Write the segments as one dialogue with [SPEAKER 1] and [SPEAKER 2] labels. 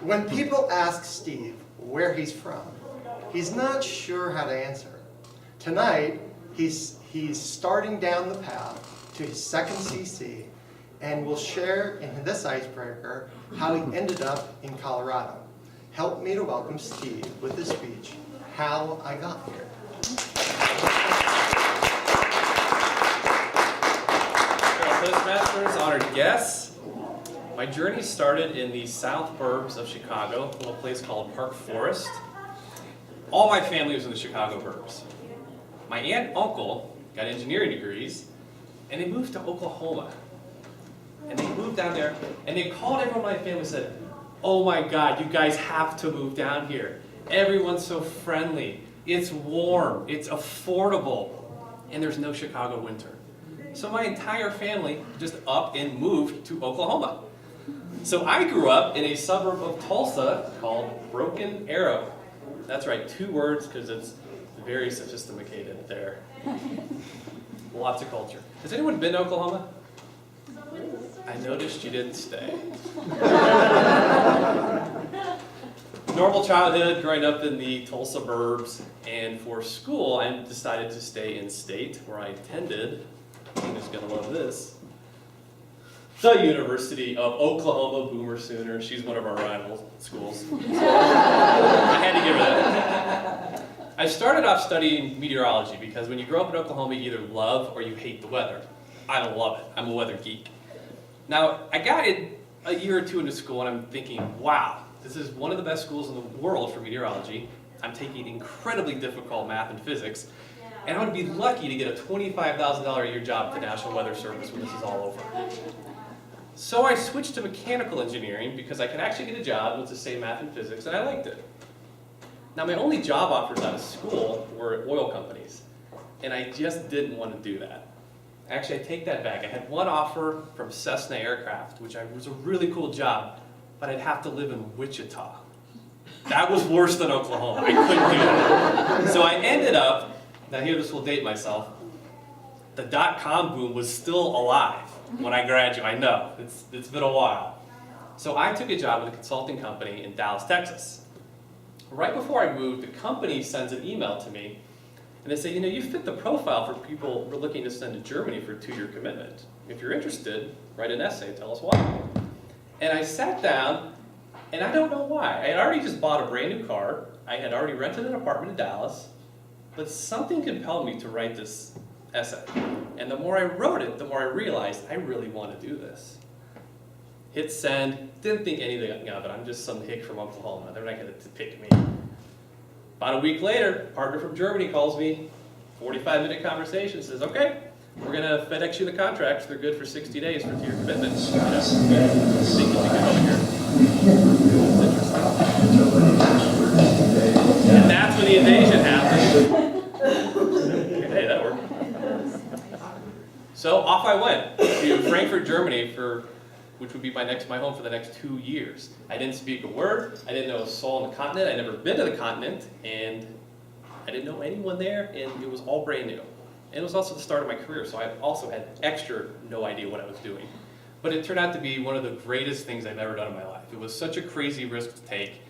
[SPEAKER 1] When people ask Steve where he's from, he's not sure how to answer. Tonight, he's starting down the path to his second CC, and will share in this icebreaker how he ended up in Colorado. Help me to welcome Steve with his speech, How I Got Here.
[SPEAKER 2] Toastmasters, honored guests. My journey started in the south burbs of Chicago, a little place called Park Forest. All my family was in the Chicago burbs. My aunt and uncle got engineering degrees, and they moved to Oklahoma. And they moved down there, and they called everyone in my family and said, "Oh my God, you guys have to move down here. Everyone's so friendly. It's warm, it's affordable, and there's no Chicago winter." So my entire family just up and moved to Oklahoma. So I grew up in a suburb of Tulsa called Broken Arrow. That's right, 2 words because it's very sophisticated there. Lots of culture. Has anyone been to Oklahoma? I noticed you didn't stay. Normal childhood, growing up in the Tulsa burbs, and for school I decided to stay in state where I attended. Tina's gonna love this. The University of Oklahoma Boomer Sooner. She's one of our rival schools. I had to give her that. I started off studying meteorology because when you grow up in Oklahoma, you either love or you hate the weather. I love it. I'm a weather geek. Now, I got it a year or 2 into school and I'm thinking, wow, this is one of the best schools in the world for meteorology. I'm taking incredibly difficult math and physics, and I'm going to be lucky to get a $25,000 a year job at the National Weather Service when this is all over. So I switched to mechanical engineering because I could actually get a job with the same math and physics, and I liked it. Now, my only job offers out of school were at oil companies, and I just didn't want to do that. Actually, I take that back. I had one offer from Cessna Aircraft, which was a really cool job, but I'd have to live in Wichita. That was worse than Oklahoma. I couldn't do that. So I ended up, now here this will date myself, the .com boom was still alive when I graduated. I know, it's been a while. So I took a job with a consulting company in Dallas, Texas. Right before I moved, the company sends an email to me, and they say, you fit the profile for people we're looking to send to Germany for a 2-year commitment. If you're interested, write an essay, tell us why. And I sat down, and I don't know why. I had already just bought a brand new car. I had already rented an apartment in Dallas, but something compelled me to write this essay. And the more I wrote it, the more I realized I really want to do this. Hit send, didn't think anything of it. I'm just some hick from Oklahoma. They're not going to pick me. About a week later, a partner from Germany calls me, 45-minute conversation, says, okay, we're going to FedEx you the contracts. They're good for 60 days for 2-year commitments. You think you should come over here? And that's when the invasion happened. Hey, that worked. So off I went to Frankfurt, Germany, which would be my home for the next 2 years. I didn't speak a word. I didn't know a soul on the continent. I'd never been to the continent, and I didn't know anyone there, and it was all brand new. And it was also the start of my career, so I also had extra no idea what I was doing. But it turned out to be one of the greatest things I've ever done in my life. It was such a crazy risk to take,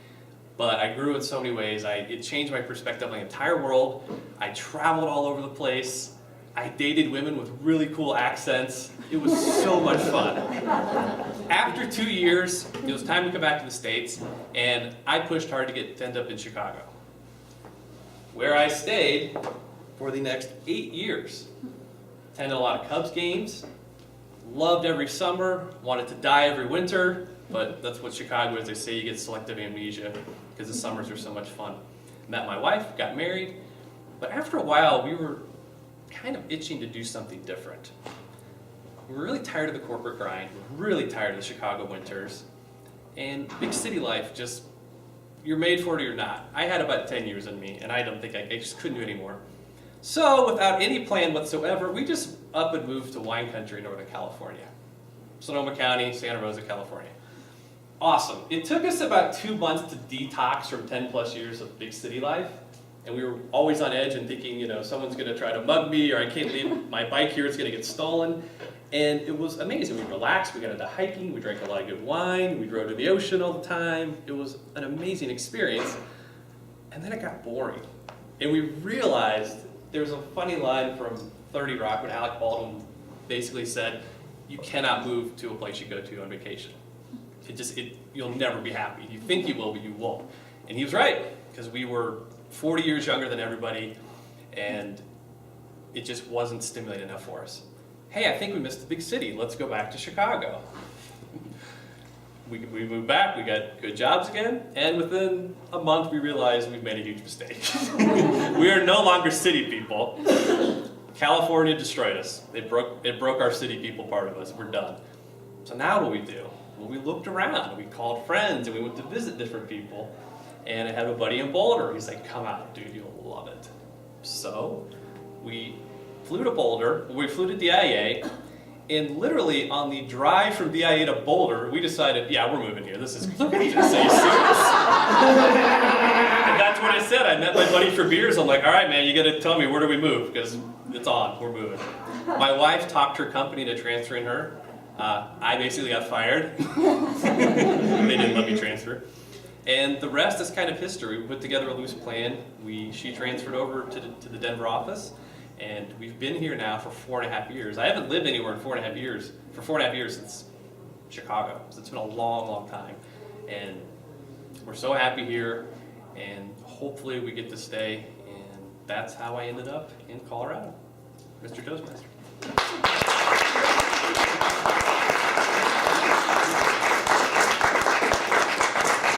[SPEAKER 2] but I grew in so many ways. It changed my perspective on the entire world. I traveled all over the place. I dated women with really cool accents. It was so much fun. After 2 years, it was time to come back to the States, and I pushed hard to end up in Chicago, where I stayed for the next 8 years. Attended a lot of Cubs games, loved every summer, wanted to die every winter, but that's what Chicago is. They say you get selective amnesia because the summers are so much fun. Met my wife, got married, but after a while we were kind of itching to do something different. We were really tired of the corporate grind, we were really tired of the Chicago winters, and big city life just, you're made for it or you're not. I had about 10 years in me, and I don't think I just couldn't do anymore. So without any plan whatsoever, we just up and moved to wine country in Northern California. Sonoma County, Santa Rosa, California. Awesome. It took us about 2 months to detox from 10 plus years of big city life. And we were always on edge and thinking, someone's going to try to mug me, or I can't leave my bike here, it's going to get stolen. And it was amazing. We relaxed, we got into hiking, we drank a lot of good wine, we drove to the ocean all the time. It was an amazing experience. And then it got boring. And we realized there was a funny line from 30 Rock when Alec Baldwin basically said, you cannot move to a place you go to on vacation. You'll never be happy. You think you will, but you won't. And he was right, because we were 40 years younger than everybody, and it just wasn't stimulating enough for us. Hey, I think we missed the big city. Let's go back to Chicago. We moved back, we got good jobs again, and within a month we realized we've made a huge mistake. We are no longer city people. California destroyed us. It broke our city people part of us. We're done. So now what do we do? Well, we looked around. We called friends and we went to visit different people. And I had a buddy in Boulder. He's like, come out, dude, you'll love it. So we flew to Boulder. We flew to DIA. And literally on the drive from DIA to Boulder, we decided, yeah, we're moving here. This is great. Are you serious? And that's what I said. I met my buddy for beers. I'm like, all right, man, you got to tell me, where do we move? Because it's on. We're moving. My wife talked her company to transferring her. I basically got fired. They didn't let me transfer. And the rest is kind of history. We put together a loose plan. She transferred over to the Denver office. And we've been here now for 4.5 years. I haven't lived anywhere in 4.5 years. For 4.5 years since Chicago. So it's been a long, long time. And we're so happy here. And hopefully we get to stay. And that's how I ended up in Colorado. Mr. Toastmaster.